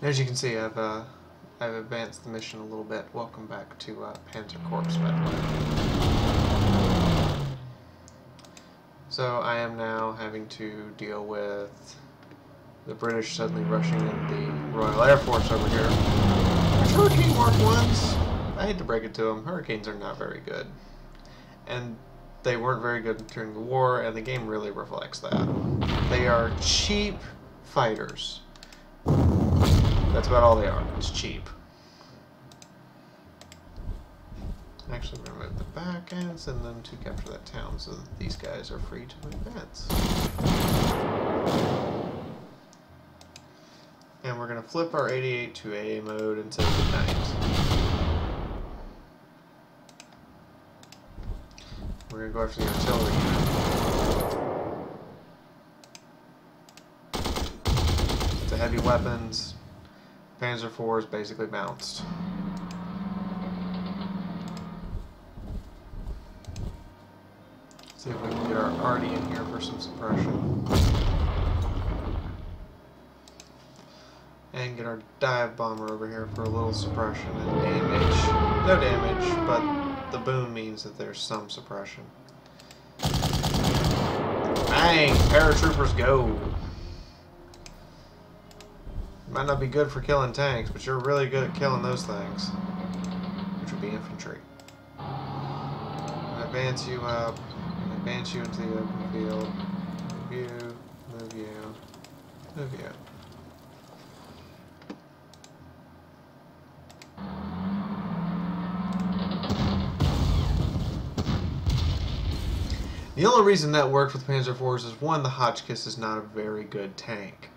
As you can see, I've advanced the mission a little bit. Welcome back to Panzer Corps, by the way. So I am now having to deal with the British suddenly rushing in the Royal Air Force over here. There's Hurricane Mark 1s. I hate to break it to them, Hurricanes are not very good. And they weren't very good during the war, and the game really reflects that. They are cheap fighters. That's about all they are. It's cheap. Actually, we're going to move the back and send them to capture that town so that these guys are free to advance. And we're going to flip our 88 to AA mode and say goodnight. We're going to go after the artillery unit. It's a heavy weapons. Panzer IV is basically bounced. See if we can get our arty in here for some suppression. And get our dive bomber over here for a little suppression and damage. No damage, but the boom means that there's some suppression. Bang! Paratroopers go! Might not be good for killing tanks, but you're really good at killing those things. Which would be infantry. Advance you up. Advance you into the open field. Move you. Move you. Move you. The only reason that worked with Panzer IVs is, one, the Hotchkiss is not a very good tank,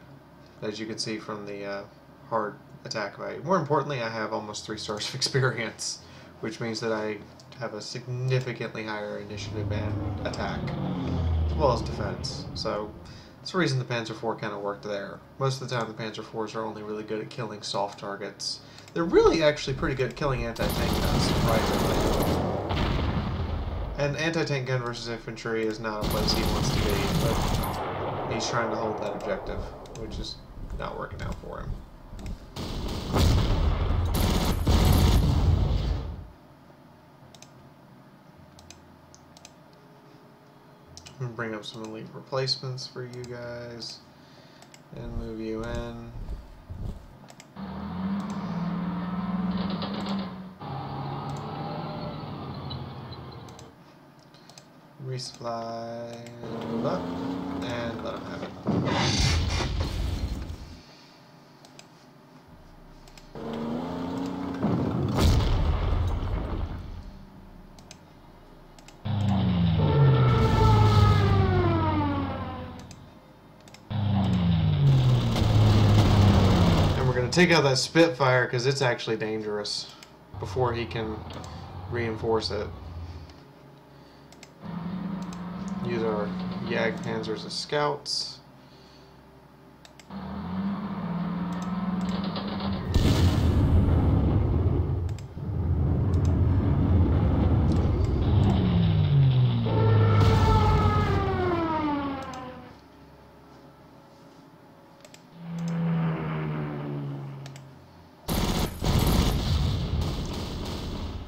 as you can see from the hard attack value. More importantly, I have almost 3 stars of experience, which means that I have a significantly higher initiative and attack, as well as defense. So that's the reason the Panzer IV kind of worked there. Most of the time the Panzer IVs are only really good at killing soft targets. They're really actually pretty good at killing anti-tank guns, surprisingly. And anti-tank gun versus infantry is not a place he wants to be, but he's trying to hold that objective, which is not working out for him. I'm going to bring up some elite replacements for you guys and move you in. Resupply, move up, and let him have it. And we're going to take out that Spitfire because it's actually dangerous before he can reinforce it. Use our Jagdpanzers as scouts.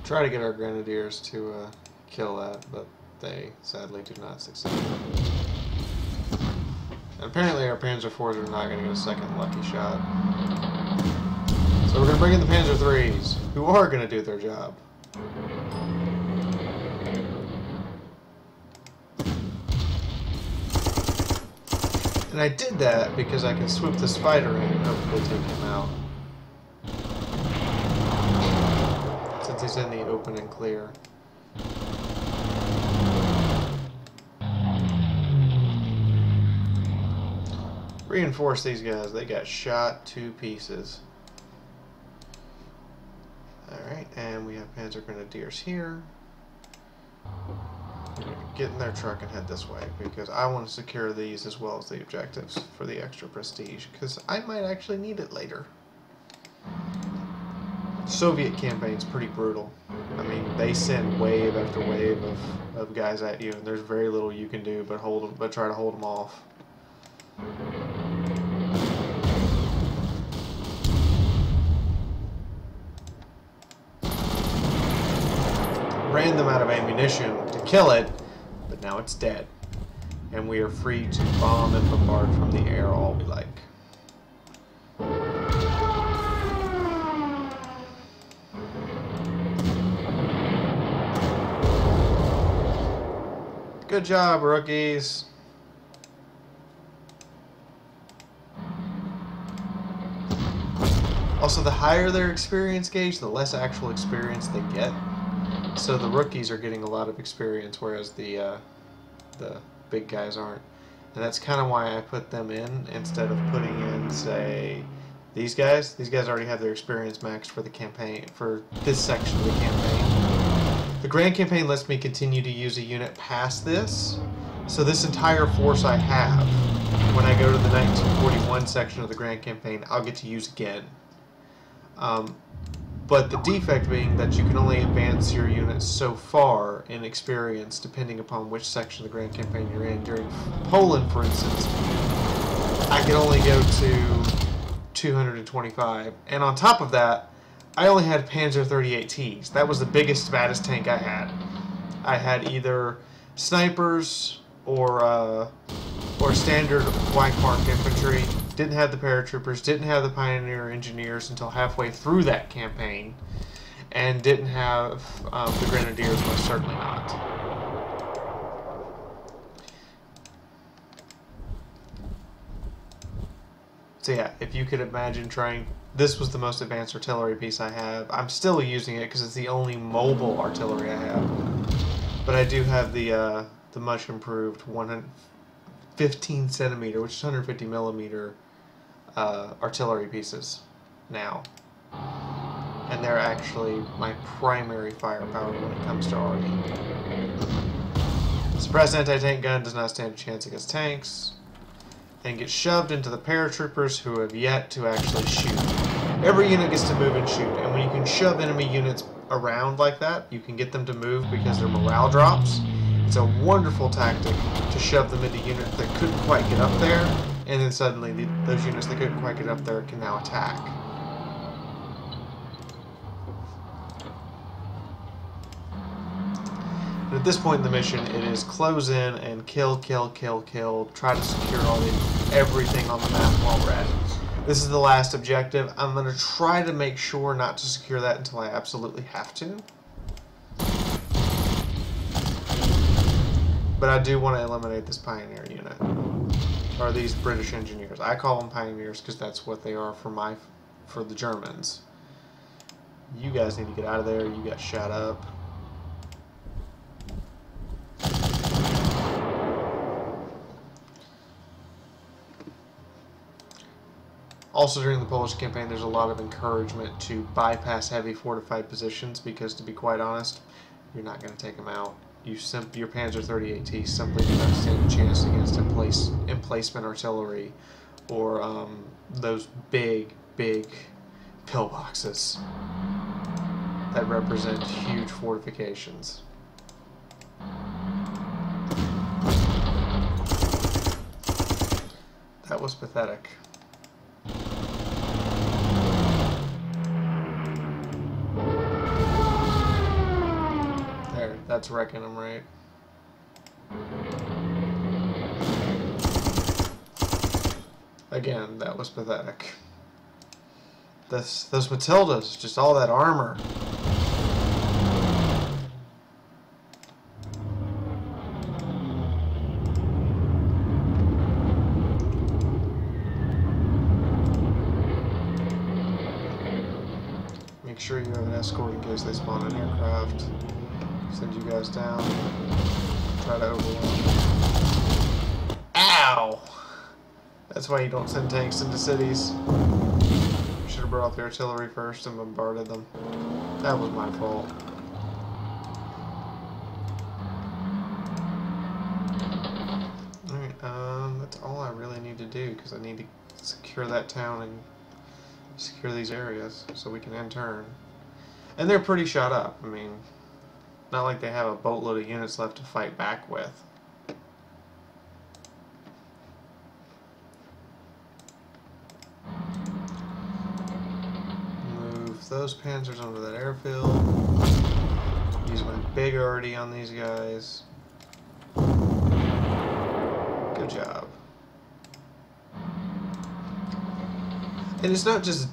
Try to get our Grenadiers to kill that, but they sadly do not succeed. And apparently our Panzer IVs are not going to get a second lucky shot. So we're going to bring in the Panzer IIIs, who are going to do their job. And I did that because I can swoop this fighter in and hopefully take him out. Since he's in the open and clear. Reinforce these guys. They got shot to pieces. Alright, and we have Panzer Grenadiers here. Get in their truck and head this way, because I want to secure these as well as the objectives for the extra prestige, because I might actually need it later. Soviet campaign's pretty brutal. I mean, they send wave after wave of guys at you, and there's very little you can do but try to hold them off. ran them out of ammunition to kill it, but now it's dead. And we are free to bomb and bombard from the air all we like. Good job, rookies. Also, the higher their experience gauge, the less actual experience they get. So the rookies are getting a lot of experience, whereas the big guys aren't. And that's kind of why I put them in instead of putting in, say, these guys. These guys already have their experience maxed for the campaign, for this section of the campaign. The Grand Campaign lets me continue to use a unit past this. So this entire force I have, when I go to the 1941 section of the Grand Campaign, I'll get to use again. But the defect being that you can only advance your units so far in experience depending upon which section of the Grand Campaign you're in. During Poland, for instance, I could only go to 225. And on top of that, I only had Panzer 38Ts. That was the biggest, baddest tank I had. I had either snipers or standard Wehrmacht infantry. Didn't have the paratroopers, didn't have the pioneer engineers until halfway through that campaign, and didn't have the grenadiers, most certainly not. So yeah, if you could imagine trying, this was the most advanced artillery piece I have. I'm still using it because it's the only mobile artillery I have, but I do have the much improved 115 centimeter, which is 150 millimeter artillery pieces now, and they're actually my primary firepower when it comes to RE. Suppressed anti-tank gun does not stand a chance against tanks, and gets shoved into the paratroopers who have yet to actually shoot. Every unit gets to move and shoot, and when you can shove enemy units around like that, you can get them to move because their morale drops. It's a wonderful tactic to shove them into units that couldn't quite get up there, and then suddenly those units that couldn't quite get up there can now attack. And at this point in the mission, it is close in and kill, kill, kill, kill. Try to secure everything on the map while we're at it. This is the last objective. I'm going to try to make sure not to secure that until I absolutely have to. But I do want to eliminate this pioneer unit. Or these British engineers. I call them pioneers because that's what they are for the Germans. You guys need to get out of there. You got shot up. Also, during the Polish campaign, there's a lot of encouragement to bypass heavy fortified positions because, to be quite honest, you're not going to take them out. Your Panzer 38T simply do not stand a chance against emplacement artillery or those big pillboxes that represent huge fortifications. That was pathetic. That's wrecking them, right? Again, that was pathetic. Those Matildas, just all that armor. Make sure you have an escort in case they spawn an aircraft. Send you guys down. Try to overwhelm. Ow! That's why you don't send tanks into cities. Should have brought up the artillery first and bombarded them. That was my fault. Alright, that's all I really need to do because I need to secure that town and secure these areas so we can end turn. And they're pretty shot up. I mean, not like they have a boatload of units left to fight back with. Move those panzers onto that airfield. Use my big arty on these guys. Good job. And it's not just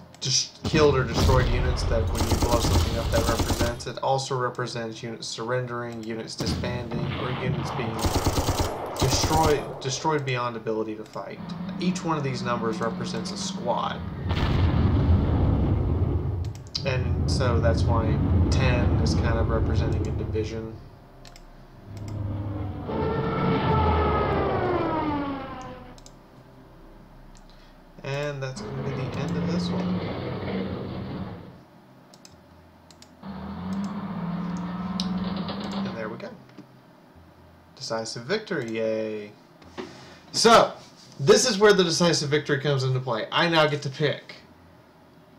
killed or destroyed units that when you blow something up that represents. It also represents units surrendering, units disbanding, or units being destroyed beyond ability to fight. Each one of these numbers represents a squad. And so that's why 10 is kind of representing a division. And that's going to be the end of this one. And there we go. Decisive victory, yay. So, this is where the decisive victory comes into play. I now get to pick.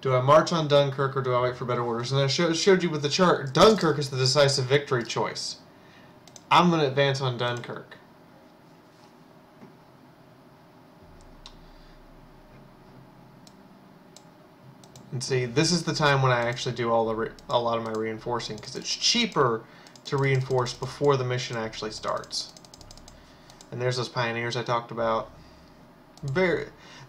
Do I march on Dunkirk or do I wait for better orders? And I showed you with the chart, Dunkirk is the decisive victory choice. I'm going to advance on Dunkirk. And see, this is the time when I actually do a lot of my reinforcing, because it's cheaper to reinforce before the mission actually starts. And there's those pioneers I talked about.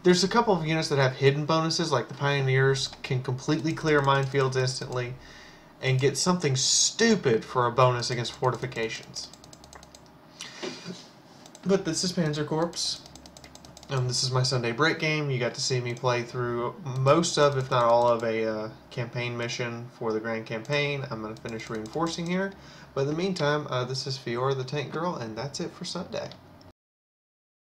There's a couple of units that have hidden bonuses, like the pioneers can completely clear minefields instantly and get something stupid for a bonus against fortifications. But this is Panzer Corps. This is my Sunday break game. You got to see me play through most of, if not all of, a campaign mission for the Grand Campaign. I'm going to finish reinforcing here. But in the meantime, this is Fiaura the Tank Girl, and that's it for Sunday.